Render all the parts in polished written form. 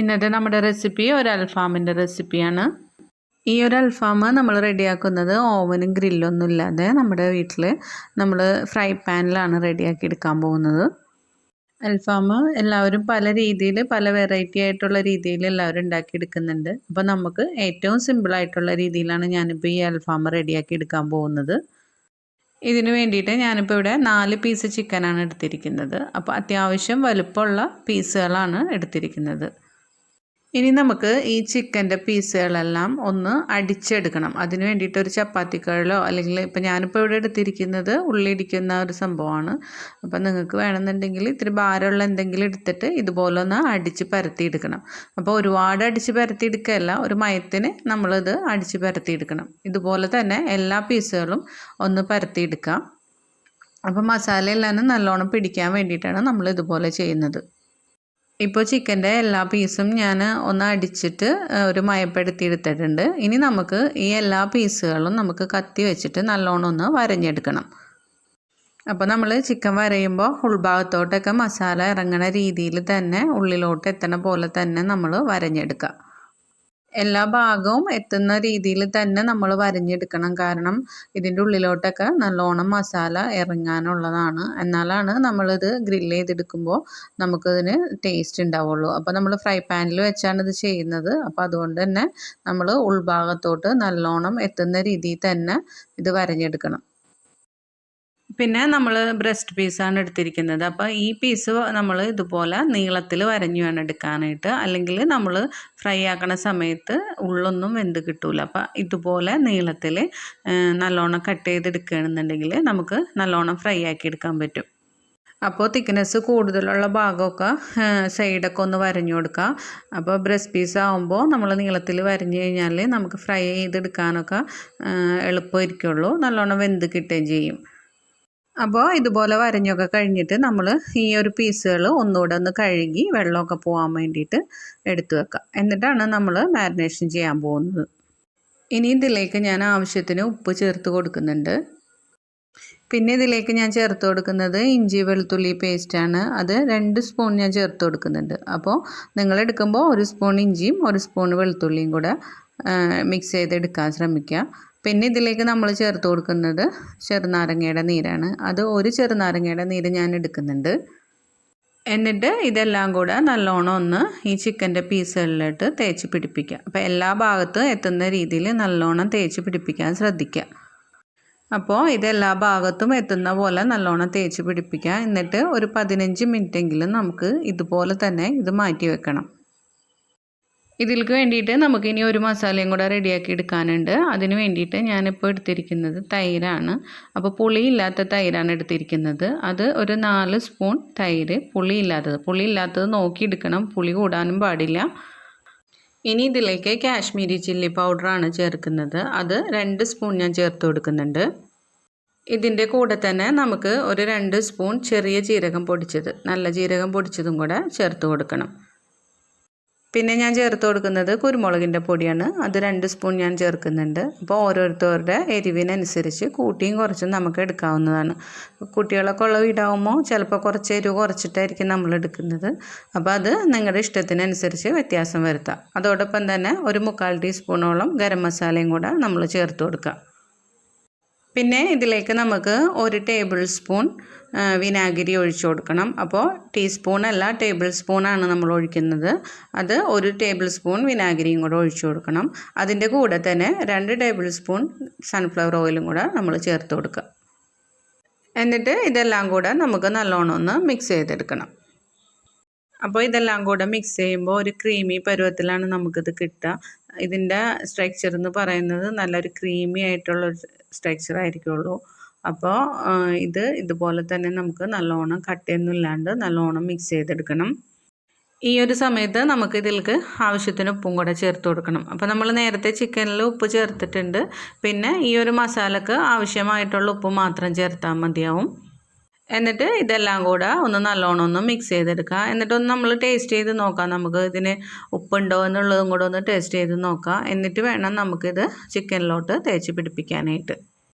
ഇന്നത്തെ നമ്മുടെ റെസിപ്പി ഒരു അൽഫാമിൻ്റെ റെസിപ്പിയാണ്. ഈ ഒരു അൽഫാം നമ്മൾ റെഡിയാക്കുന്നത് ഓവനും ഗ്രില്ലൊന്നും ഇല്ലാതെ നമ്മുടെ വീട്ടിൽ നമ്മൾ ഫ്രൈ പാനിലാണ് റെഡിയാക്കി എടുക്കാൻ പോകുന്നത്. അൽഫാം എല്ലാവരും പല രീതിയിൽ പല വെറൈറ്റി ആയിട്ടുള്ള രീതിയിൽ എല്ലാവരും ഉണ്ടാക്കിയെടുക്കുന്നുണ്ട്. അപ്പോൾ നമുക്ക് ഏറ്റവും സിമ്പിളായിട്ടുള്ള രീതിയിലാണ് ഞാനിപ്പോൾ ഈ അൽഫാം റെഡിയാക്കി എടുക്കാൻ പോകുന്നത്. ഇതിന് വേണ്ടിയിട്ട് ഞാനിപ്പോൾ ഇവിടെ 4 പീസ് ചിക്കനാണ് എടുത്തിരിക്കുന്നത്. അപ്പോൾ അത്യാവശ്യം വലുപ്പമുള്ള പീസുകളാണ് എടുത്തിരിക്കുന്നത്. ഇനി നമുക്ക് ഈ ചിക്കൻ്റെ പീസുകളെല്ലാം ഒന്ന് അടിച്ചെടുക്കണം. അതിന് വേണ്ടിയിട്ട് ഒരു ചപ്പാത്തിക്കഴിലോ അല്ലെങ്കിൽ ഇപ്പോൾ ഞാനിപ്പോൾ ഇവിടെ എടുത്തിരിക്കുന്നത് ഉള്ളി ഇടിക്കുന്ന ഒരു സംഭവമാണ്. അപ്പോൾ നിങ്ങൾക്ക് വേണമെന്നുണ്ടെങ്കിൽ ഇത്തിരി ഭാരമുള്ള എന്തെങ്കിലും എടുത്തിട്ട് ഇതുപോലെ ഒന്ന് അടിച്ച് പരത്തിയെടുക്കണം. അപ്പോൾ ഒരുപാട് അടിച്ച് പരത്തിയെടുക്കുകയല്ല, ഒരു മയത്തിന് നമ്മളിത് അടിച്ച് പരത്തിയെടുക്കണം. ഇതുപോലെ തന്നെ എല്ലാ പീസുകളും ഒന്ന് പരത്തിയെടുക്കാം. അപ്പോൾ മസാല എല്ലാം നല്ലോണം പിടിക്കാൻ വേണ്ടിയിട്ടാണ് നമ്മൾ ഇതുപോലെ ചെയ്യുന്നത്. ഇപ്പോൾ ചിക്കൻ്റെ എല്ലാ പീസും ഞാൻ ഒന്ന് അടിച്ചിട്ട് ഒരു മയപ്പെടുത്തി എടുത്തിട്ടുണ്ട്. ഇനി നമുക്ക് ഈ എല്ലാ പീസുകളും നമുക്ക് കത്തി വെച്ചിട്ട് നല്ലോണം ഒന്ന് വരഞ്ഞെടുക്കണം. അപ്പോൾ നമ്മൾ ചിക്കൻ വരയുമ്പോൾ ഉൾഭാഗത്തോട്ടൊക്കെ മസാല ഇറങ്ങുന്ന രീതിയിൽ തന്നെ ഉള്ളിലോട്ട് എത്തണ പോലെ തന്നെ നമ്മൾ വരഞ്ഞെടുക്കുക. എല്ലാ ഭാഗവും എത്തുന്ന രീതിയിൽ തന്നെ നമ്മൾ വരഞ്ഞെടുക്കണം. കാരണം ഇതിൻ്റെ ഉള്ളിലോട്ടൊക്കെ നല്ലോണം മസാല ഇറങ്ങാനുള്ളതാണ്. എന്നാലാണ് നമ്മളിത് ഗ്രില്ല് ചെയ്തെടുക്കുമ്പോൾ നമുക്കിതിന് ടേസ്റ്റ് ഉണ്ടാവുള്ളൂ. അപ്പോൾ നമ്മൾ ഫ്രൈ പാനിൽ വെച്ചാണ് ഇത് ചെയ്യുന്നത്. അപ്പോൾ അതുകൊണ്ട് തന്നെ നമ്മൾ ഉൾഭാഗത്തോട്ട് നല്ലോണം എത്തുന്ന രീതിയിൽ തന്നെ ഇത് വരഞ്ഞെടുക്കണം. പിന്നെ നമ്മൾ ബ്രസ്റ്റ് പീസാണ് എടുത്തിരിക്കുന്നത്. അപ്പോൾ ഈ പീസ് നമ്മൾ ഇതുപോലെ നീളത്തിൽ വരഞ്ഞു വേണം എടുക്കാനായിട്ട്. അല്ലെങ്കിൽ നമ്മൾ ഫ്രൈ ആക്കണ സമയത്ത് ഉള്ളൊന്നും വെന്ത് കിട്ടൂല. അപ്പോൾ ഇതുപോലെ നീളത്തിൽ നല്ലോണം കട്ട് ചെയ്തെടുക്കുകയാണെന്നുണ്ടെങ്കിൽ നമുക്ക് നല്ലോണം ഫ്രൈ ആക്കി എടുക്കാൻ പറ്റും. അപ്പോൾ തിക്നെസ് കൂടുതലുള്ള ഭാഗമൊക്കെ സൈഡൊക്കെ ഒന്ന് വരഞ്ഞു കൊടുക്കുക. അപ്പോൾ ബ്രസ്റ്റ് പീസ് ആകുമ്പോൾ നമ്മൾ നീളത്തിൽ വരഞ്ഞു കഴിഞ്ഞാൽ നമുക്ക് ഫ്രൈ ചെയ്തെടുക്കാനൊക്കെ എളുപ്പമായിരിക്കുള്ളൂ, നല്ലോണം വെന്ത് കിട്ടുകയും ചെയ്യും. അപ്പോൾ ഇതുപോലെ വരഞ്ഞൊക്കെ കഴിഞ്ഞിട്ട് നമ്മൾ ഈ ഒരു പീസുകൾ ഒന്നുകൂടെ ഒന്ന് കഴുകി വെള്ളമൊക്കെ പോകാൻ വേണ്ടിയിട്ട് എടുത്തു വെക്കാം. എന്നിട്ടാണ് നമ്മൾ മാരിനേഷൻ ചെയ്യാൻ പോകുന്നത്. ഇനി ഇതിലേക്ക് ഞാൻ ആവശ്യത്തിന് ഉപ്പ് ചേർത്ത് കൊടുക്കുന്നുണ്ട്. പിന്നെ ഇതിലേക്ക് ഞാൻ ചേർത്ത് കൊടുക്കുന്നത് ഇഞ്ചി വെളുത്തുള്ളി പേസ്റ്റാണ്. അത് 2 സ്പൂൺ ഞാൻ ചേർത്ത് കൊടുക്കുന്നുണ്ട്. അപ്പോൾ നിങ്ങൾ എടുക്കുമ്പോൾ 1 സ്പൂൺ ഇഞ്ചിയും 1 സ്പൂൺ വെളുത്തുള്ളിയും കൂടെ മിക്സ് ചെയ്തെടുക്കാൻ ശ്രമിക്കുക. പിന്നെ ഇതിലേക്ക് നമ്മൾ ചേർത്ത് കൊടുക്കുന്നത് ചെറുനാരങ്ങയുടെ നീരാണ്. അത് 1 ചെറുനാരങ്ങയുടെ നീര് ഞാൻ എടുക്കുന്നുണ്ട്. എന്നിട്ട് ഇതെല്ലാം കൂടെ നല്ലോണം ഒന്ന് ഈ ചിക്കൻ്റെ പീസുകളിലോട്ട് തേച്ച് പിടിപ്പിക്കുക. അപ്പോൾ എല്ലാ ഭാഗത്തും എത്തുന്ന രീതിയിൽ നല്ലോണം തേച്ച് പിടിപ്പിക്കാൻ ശ്രദ്ധിക്കുക. അപ്പോൾ ഇതെല്ലാ ഭാഗത്തും എത്തുന്ന പോലെ നല്ലോണം തേച്ച് പിടിപ്പിക്കുക. എന്നിട്ട് ഒരു 15 മിനിറ്റെങ്കിലും നമുക്ക് ഇതുപോലെ തന്നെ ഇത് മാറ്റി വെക്കണം. ഇതിലേക്ക് വേണ്ടിയിട്ട് നമുക്കിനി ഒരു മസാലയും കൂടെ റെഡിയാക്കി എടുക്കാനുണ്ട്. അതിന് വേണ്ടിയിട്ട് ഞാനിപ്പോൾ എടുത്തിരിക്കുന്നത് തൈരാണ്. അപ്പോൾ പുളിയില്ലാത്ത തൈരാണ് എടുത്തിരിക്കുന്നത്. അത് ഒരു 4 സ്പൂൺ തൈര്, പുളിയില്ലാത്തത് നോക്കി എടുക്കണം, പുളി കൂടാനും പാടില്ല. ഇനി ഇതിലേക്ക് കാശ്മീരി ചില്ലി പൗഡറാണ് ചേർക്കുന്നത്. അത് 2 സ്പൂൺ ഞാൻ ചേർത്ത് കൊടുക്കുന്നുണ്ട്. ഇതിൻ്റെ കൂടെ തന്നെ നമുക്ക് ഒരു 2 സ്പൂൺ ചെറിയ ജീരകം പൊടിച്ചത്, നല്ല ജീരകം പൊടിച്ചതും കൂടെ ചേർത്ത് കൊടുക്കണം. പിന്നെ ഞാൻ ചേർത്ത് കൊടുക്കുന്നത് കുരുമുളകിൻ്റെ പൊടിയാണ്. അത് 2 സ്പൂൺ ഞാൻ ചേർക്കുന്നുണ്ട്. അപ്പോൾ ഓരോരുത്തരുടെ എരിവിനനുസരിച്ച് കൂട്ടിയും കുറച്ചും നമുക്ക് എടുക്കാവുന്നതാണ്. കുട്ടികളൊക്കെ ഉള്ള വീടാകുമ്പോൾ ചിലപ്പോൾ കുറച്ച് എരിവ് കുറച്ചിട്ടായിരിക്കും നമ്മൾ എടുക്കുന്നത്. അപ്പോൾ അത് നിങ്ങളുടെ ഇഷ്ടത്തിനനുസരിച്ച് വ്യത്യാസം വരുത്താം. അതോടൊപ്പം തന്നെ ഒരു 1/4 ടീസ്പൂണോളം ഗരം മസാലയും കൂടെ നമ്മൾ ചേർത്ത് കൊടുക്കുക. പിന്നെ ഇതിലേക്ക് നമുക്ക് 1 ടേബിൾ സ്പൂൺ വിനാഗിരി ഒഴിച്ചു കൊടുക്കണം. അപ്പോൾ ടീസ്പൂൺ അല്ല, ടേബിൾ സ്പൂണാണ് നമ്മൾ ഒഴിക്കുന്നത്. അത് 1 ടേബിൾ സ്പൂൺ വിനാഗിരിയും കൂടെ ഒഴിച്ചു കൊടുക്കണം. അതിൻ്റെ കൂടെ തന്നെ 2 ടേബിൾ സ്പൂൺ സൺഫ്ലവർ ഓയിലും കൂടെ നമ്മൾ ചേർത്ത് കൊടുക്കുക. എന്നിട്ട് ഇതെല്ലാം കൂടെ നമുക്ക് നല്ലോണം ഒന്ന് മിക്സ് ചെയ്തെടുക്കണം. അപ്പോൾ ഇതെല്ലാം കൂടെ മിക്സ് ചെയ്യുമ്പോൾ ഒരു ക്രീമി പരുവത്തിലാണ് നമുക്കിത് കിട്ടുക. ഇതിൻ്റെ സ്ട്രക്ചർ എന്ന് പറയുന്നത് നല്ലൊരു ക്രീമി ആയിട്ടുള്ളൊരു സ്ട്രക്ചർ ആയിരിക്കുള്ളൂ. അപ്പോൾ ഇതുപോലെ തന്നെ നമുക്ക് നല്ലോണം കട്ടയൊന്നും ഇല്ലാണ്ട് നല്ലോണം മിക്സ് ചെയ്തെടുക്കണം. ഈ ഒരു സമയത്ത് നമുക്ക് ഇതിലേക്ക് ആവശ്യത്തിന് ഉപ്പും കൂടെ ചേർത്ത് കൊടുക്കണം. അപ്പോൾ നമ്മൾ നേരത്തെ ചിക്കനിൽ ഉപ്പ് ചേർത്തിട്ടുണ്ട്. പിന്നെ ഈ ഒരു മസാലക്ക് ആവശ്യമായിട്ടുള്ള ഉപ്പ് മാത്രം ചേർത്താൽ മതിയാവും. എന്നിട്ട് ഇതെല്ലാം കൂടെ ഒന്ന് നല്ലോണം ഒന്ന് മിക്സ് ചെയ്തെടുക്കുക. എന്നിട്ടൊന്ന് നമ്മൾ ടേസ്റ്റ് ചെയ്ത് നോക്കാം, നമുക്ക് ഇതിന് ഉപ്പുണ്ടോ എന്നുള്ളതും കൂടെ ഒന്ന് ടേസ്റ്റ് ചെയ്ത് നോക്കാം. എന്നിട്ട് വേണം നമുക്കിത് ചിക്കനിലോട്ട് തേച്ച് പിടിപ്പിക്കാനായിട്ട്.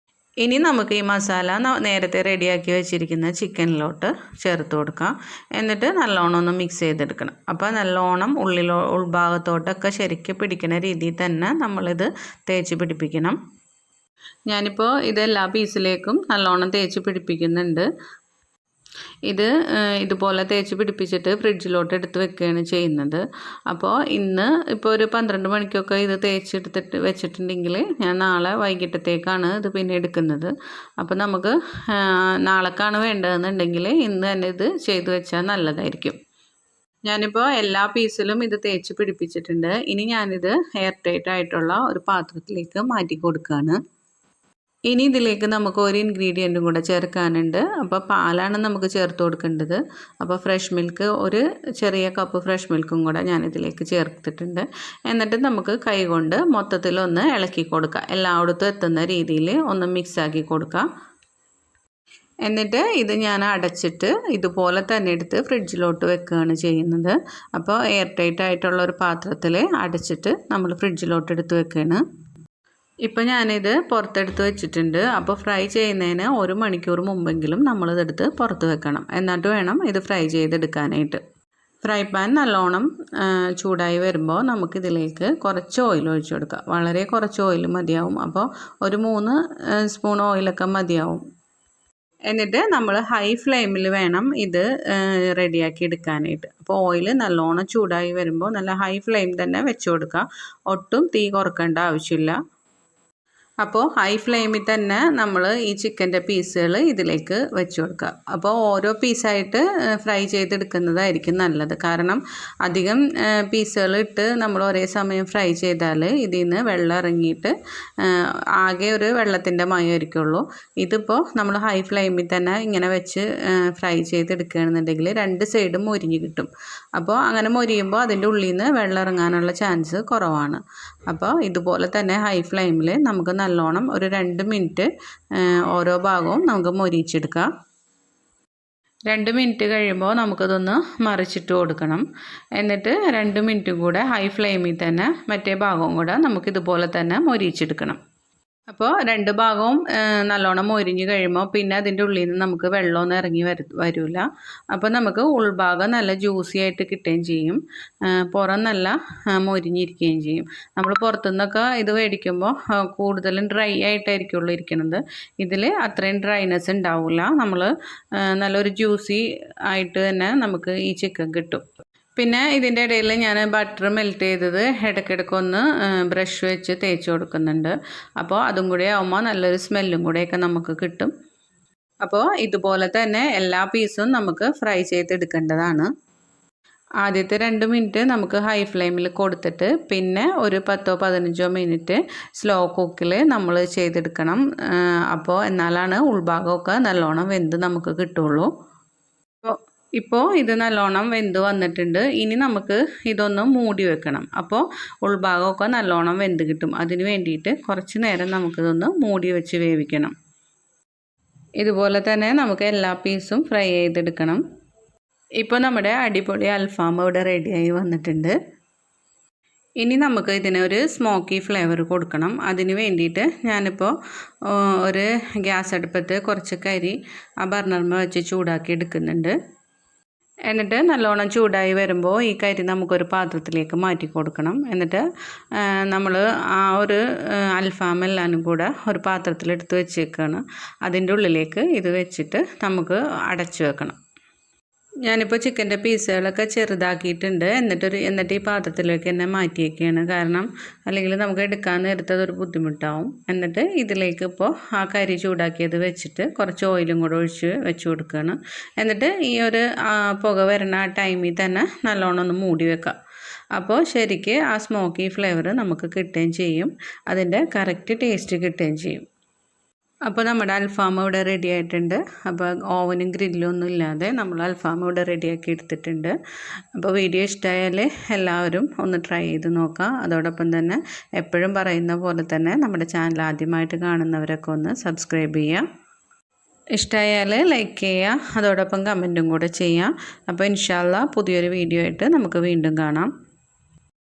ഇനി നമുക്ക് ഈ മസാല നേരത്തെ റെഡിയാക്കി വെച്ചിരിക്കുന്ന ചിക്കനിലോട്ട് ചേർത്ത് കൊടുക്കാം. എന്നിട്ട് നല്ലോണം ഒന്ന് മിക്സ് ചെയ്തെടുക്കണം. അപ്പോൾ നല്ലോണം ഉൾഭാഗത്തോട്ടൊക്കെ ശരിക്കും പിടിക്കുന്ന രീതിയിൽ തന്നെ നമ്മളിത് തേച്ച് പിടിപ്പിക്കണം. ഞാനിപ്പോൾ ഇതെല്ലാ പീസിലേക്കും നല്ലോണം തേച്ച് പിടിപ്പിക്കുന്നുണ്ട്. ഇതുപോലെ തേച്ച് പിടിപ്പിച്ചിട്ട് ഫ്രിഡ്ജിലോട്ട് എടുത്ത് വെക്കുകയാണ് ചെയ്യുന്നത്. അപ്പോൾ ഇപ്പോൾ ഒരു 12 മണിക്കൊക്കെ ഇത് തേച്ചെടുത്തിട്ട് വെച്ചിട്ടുണ്ടെങ്കിൽ ഞാൻ നാളെ വൈകിട്ടത്തേക്കാണ് ഇത് പിന്നെ എടുക്കുന്നത്. അപ്പോൾ നമുക്ക് നാളേക്കാണ് വേണ്ടതെന്നുണ്ടെങ്കിൽ ഇന്ന് തന്നെ ഇത് ചെയ്തു വെച്ചാൽ നല്ലതായിരിക്കും. ഞാനിപ്പോൾ എല്ലാ പീസിലും ഇത് തേച്ച് പിടിപ്പിച്ചിട്ടുണ്ട്. ഇനി ഞാനിത് എയർ ടൈറ്റ് ആയിട്ടുള്ള ഒരു പാത്രത്തിലേക്ക് മാറ്റി കൊടുക്കുകയാണ്. ഇനി ഇതിലേക്ക് നമുക്ക് ഒരു ഇൻഗ്രീഡിയൻറ്റും കൂടെ ചേർക്കാനുണ്ട്. അപ്പോൾ പാലാണ് നമുക്ക് ചേർത്ത് കൊടുക്കേണ്ടത്. അപ്പോൾ ഫ്രഷ് മിൽക്ക് ഒരു ചെറിയ കപ്പ് ഫ്രഷ് മിൽക്കും കൂടെ ഞാനിതിലേക്ക് ചേർത്തിട്ടുണ്ട്. എന്നിട്ട് നമുക്ക് കൈകൊണ്ട് മൊത്തത്തിലൊന്ന് ഇളക്കി കൊടുക്കുക. എല്ലായിടത്തും എത്തുന്ന രീതിയിൽ ഒന്ന് മിക്സാക്കി കൊടുക്കുക. എന്നിട്ട് ഇത് ഞാൻ അടച്ചിട്ട് ഇതുപോലെ തന്നെ എടുത്ത് ഫ്രിഡ്ജിലോട്ട് വെക്കുകയാണ് ചെയ്യുന്നത്. അപ്പോൾ എയർ ടൈറ്റ് ആയിട്ടുള്ള ഒരു പാത്രത്തിൽ അടച്ചിട്ട് നമ്മൾ ഫ്രിഡ്ജിലോട്ട് എടുത്ത് വെക്കുകയാണ്. ഇപ്പോൾ ഞാനിത് പുറത്തെടുത്ത് വെച്ചിട്ടുണ്ട്. അപ്പോൾ ഫ്രൈ ചെയ്യുന്നതിന് 1 മണിക്കൂർ മുമ്പെങ്കിലും നമ്മളിതെടുത്ത് പുറത്ത് വെക്കണം. എന്നിട്ട് വേണം ഇത് ഫ്രൈ ചെയ്തെടുക്കാനായിട്ട്. ഫ്രൈ പാൻ നല്ലോണം ചൂടായി വരുമ്പോൾ നമുക്കിതിലേക്ക് കുറച്ച് ഓയിൽ ഒഴിച്ച് കൊടുക്കുക. വളരെ കുറച്ച് ഓയിൽ മതിയാവും. അപ്പോൾ ഒരു 3 സ്പൂൺ ഓയിലൊക്കെ മതിയാവും. എന്നിട്ട് നമ്മൾ ഹൈ ഫ്ലെയിമിൽ വേണം ഇത് റെഡിയാക്കി എടുക്കാനായിട്ട്. അപ്പോൾ ഓയിൽ നല്ലോണം ചൂടായി വരുമ്പോൾ നല്ല ഹൈ ഫ്ലെയിം തന്നെ വെച്ച് കൊടുക്കുക. ഒട്ടും തീ കുറക്കേണ്ട ആവശ്യമില്ല. അപ്പോൾ ഹൈ ഫ്ലെയിമിൽ തന്നെ നമ്മൾ ഈ ചിക്കൻ്റെ പീസുകൾ ഇതിലേക്ക് വെച്ച് കൊടുക്കുക. അപ്പോൾ ഓരോ പീസായിട്ട് ഫ്രൈ ചെയ്തെടുക്കുന്നതായിരിക്കും നല്ലത്. കാരണം അധികം പീസുകൾ ഇട്ട് നമ്മൾ ഒരേ സമയം ഫ്രൈ ചെയ്താൽ ഇതിൽ നിന്ന് വെള്ളം ഇറങ്ങിയിട്ട് ആകെ ഒരു വെള്ളത്തിൻ്റെ മയമായിരിക്കുള്ളൂ. ഇതിപ്പോൾ നമ്മൾ ഹൈ ഫ്ലെയിമിൽ തന്നെ ഇങ്ങനെ വെച്ച് ഫ്രൈ ചെയ്തെടുക്കുകയാണെന്നുണ്ടെങ്കിൽ 2 സൈഡും മൊരിഞ്ഞ് കിട്ടും. അപ്പോൾ അങ്ങനെ മൊരിയുമ്പോൾ അതിൻ്റെ ഉള്ളിൽ നിന്ന് വെള്ളം ഇറങ്ങാനുള്ള ചാൻസ് കുറവാണ്. അപ്പോൾ ഇതുപോലെ തന്നെ ഹൈ ഫ്ലെയിമിൽ നമുക്ക് നല്ലോണം ഒരു 2 മിനിറ്റ് ഓരോ ഭാഗവും നമുക്ക് മൊരിച്ചെടുക്കാം. 2 മിനിറ്റ് കഴിയുമ്പോൾ നമുക്കതൊന്ന് മറിച്ചിട്ട് കൊടുക്കണം. എന്നിട്ട് 2 മിനിറ്റ് കൂടെ ഹൈ ഫ്ലെയിമിൽ തന്നെ മറ്റേ ഭാഗവും കൂടെ നമുക്കിതുപോലെ തന്നെ മൊരിച്ചെടുക്കണം. അപ്പോൾ 2 ഭാഗവും നല്ലോണം മൊരിഞ്ഞ് കഴിയുമ്പോൾ പിന്നെ അതിൻ്റെ ഉള്ളിൽ നിന്ന് നമുക്ക് വെള്ളമൊന്നും ഇറങ്ങി വരില്ല. അപ്പോൾ നമുക്ക് ഉൾഭാഗം നല്ല ജ്യൂസി ആയിട്ട് കിട്ടുകയും ചെയ്യും. പുറം നല്ല മൊരിഞ്ഞിരിക്കുകയും ചെയ്യും. നമ്മൾ പുറത്തുനിന്നൊക്കെ ഇത് മേടിക്കുമ്പോൾ കൂടുതലും ഡ്രൈ ആയിട്ടായിരിക്കുള്ളൂ ഇരിക്കുന്നത്. ഇതിൽ അത്രയും ഡ്രൈനെസ് ഉണ്ടാവില്ല. നമ്മൾ നല്ലൊരു ജ്യൂസി ആയിട്ട് തന്നെ നമുക്ക് ഈ ചിക്കൻ കിട്ടും. പിന്നെ ഇതിൻ്റെ ഇടയിൽ ഞാൻ ബട്ടർ മെൽറ്റ് ചെയ്തത് ഇടയ്ക്കിടയ്ക്കൊന്ന് ബ്രഷ് വെച്ച് തേച്ച് കൊടുക്കുന്നുണ്ട്. അപ്പോൾ അതും കൂടി ആകുമ്പോൾ നല്ലൊരു സ്മെല്ലും കൂടെയൊക്കെ നമുക്ക് കിട്ടും. അപ്പോൾ ഇതുപോലെ തന്നെ എല്ലാ പീസും നമുക്ക് ഫ്രൈ ചെയ്തെടുക്കേണ്ടതാണ്. ആദ്യത്തെ 2 മിനിറ്റ് നമുക്ക് ഹൈ ഫ്ലെയിമിൽ കൊടുത്തിട്ട് പിന്നെ ഒരു 10-15 മിനിറ്റ് സ്ലോ കുക്കിൽ നമ്മൾ ചെയ്തെടുക്കണം. അപ്പോൾ എന്നാലാണ് ഉൾഭാഗമൊക്കെ നല്ലോണം വെന്ത് നമുക്ക് കിട്ടുള്ളൂ. ഇപ്പോൾ ഇത് നല്ലോണം വെന്ത് വന്നിട്ടുണ്ട്. ഇനി നമുക്ക് ഇതൊന്ന് മൂടി വെക്കണം. അപ്പോൾ ഉൾഭാഗമൊക്കെ നല്ലോണം വെന്ത് കിട്ടും. അതിന് വേണ്ടിയിട്ട് കുറച്ച് നേരം നമുക്കിതൊന്ന് മൂടി വെച്ച് വേവിക്കണം. ഇതുപോലെ തന്നെ നമുക്ക് എല്ലാ പീസും ഫ്രൈ ചെയ്തെടുക്കണം. ഇപ്പോൾ നമ്മുടെ അടിപൊളി അൽഫാം ഇവിടെ റെഡിയായി വന്നിട്ടുണ്ട്. ഇനി നമുക്ക് ഇതിനൊരു സ്മോക്കി ഫ്ലേവർ കൊടുക്കണം. അതിന് വേണ്ടിയിട്ട് ഞാനിപ്പോൾ ഒരു ഗ്യാസ് അടുപ്പത്ത് കുറച്ച് കരി ആ ബർണറിൽ വെച്ച് ചൂടാക്കി എടുക്കുന്നുണ്ട്. എന്നിട്ട് നല്ലോണം ചൂടായി വരുമ്പോൾ ഈ കരി നമുക്കൊരു പാത്രത്തിലേക്ക് മാറ്റി കൊടുക്കണം. എന്നിട്ട് നമ്മൾ ആ ഒരു അൽഫാം എല്ലാം കൂടെ ഒരു പാത്രത്തിലെടുത്ത് വെച്ചേക്കാണ്. അതിൻ്റെ ഉള്ളിലേക്ക് ഇത് വെച്ചിട്ട് നമുക്ക് അടച്ചു വെക്കണം. ഞാനിപ്പോൾ ചിക്കൻ്റെ പീസുകളൊക്കെ ചെറുതാക്കിയിട്ടുണ്ട്. എന്നിട്ട് ഈ പാത്രത്തിലേക്ക് തന്നെ മാറ്റിയേക്കാണ്. കാരണം അല്ലെങ്കിൽ നമുക്ക് എടുക്കാൻ നേരത്തെ അതൊരു ബുദ്ധിമുട്ടാവും. എന്നിട്ട് ഇതിലേക്ക് ഇപ്പോൾ ആ കരി ചൂടാക്കിയത് വെച്ചിട്ട് കുറച്ച് ഓയിലും കൂടെ വെച്ച് കൊടുക്കുകയാണ്. എന്നിട്ട് ഈ ഒരു പുക വരുന്ന ആ ടൈമിൽ തന്നെ നല്ലോണം ഒന്ന് മൂടി വെക്കാം. അപ്പോൾ ശരിക്ക് ആ സ്മോക്കി ഫ്ലേവർ നമുക്ക് കിട്ടുകയും ചെയ്യും. അതിൻ്റെ കറക്റ്റ് ടേസ്റ്റ് കിട്ടുകയും ചെയ്യും. അപ്പോൾ നമ്മുടെ അൽഫാം ഇവിടെ റെഡി ആയിട്ടുണ്ട്. അപ്പോൾ ഓവനും ഗ്രില്ലും ഒന്നും ഇല്ലാതെ നമ്മൾ അൽഫാം ഇവിടെ റെഡിയാക്കി എടുത്തിട്ടുണ്ട്. അപ്പോൾ വീഡിയോ ഇഷ്ടമായാൽ എല്ലാവരും ഒന്ന് ട്രൈ ചെയ്ത് നോക്കാം. അതോടൊപ്പം തന്നെ എപ്പോഴും പറയുന്ന പോലെ തന്നെ നമ്മുടെ ചാനൽ ആദ്യമായിട്ട് കാണുന്നവരൊക്കെ ഒന്ന് സബ്സ്ക്രൈബ് ചെയ്യുക. ഇഷ്ടമായാൽ ലൈക്ക് ചെയ്യുക. അതോടൊപ്പം കമൻറ്റും കൂടെ ചെയ്യാം. അപ്പോൾ ഇൻഷാ അല്ലാഹ് പുതിയൊരു വീഡിയോ ആയിട്ട് നമുക്ക് വീണ്ടും കാണാം.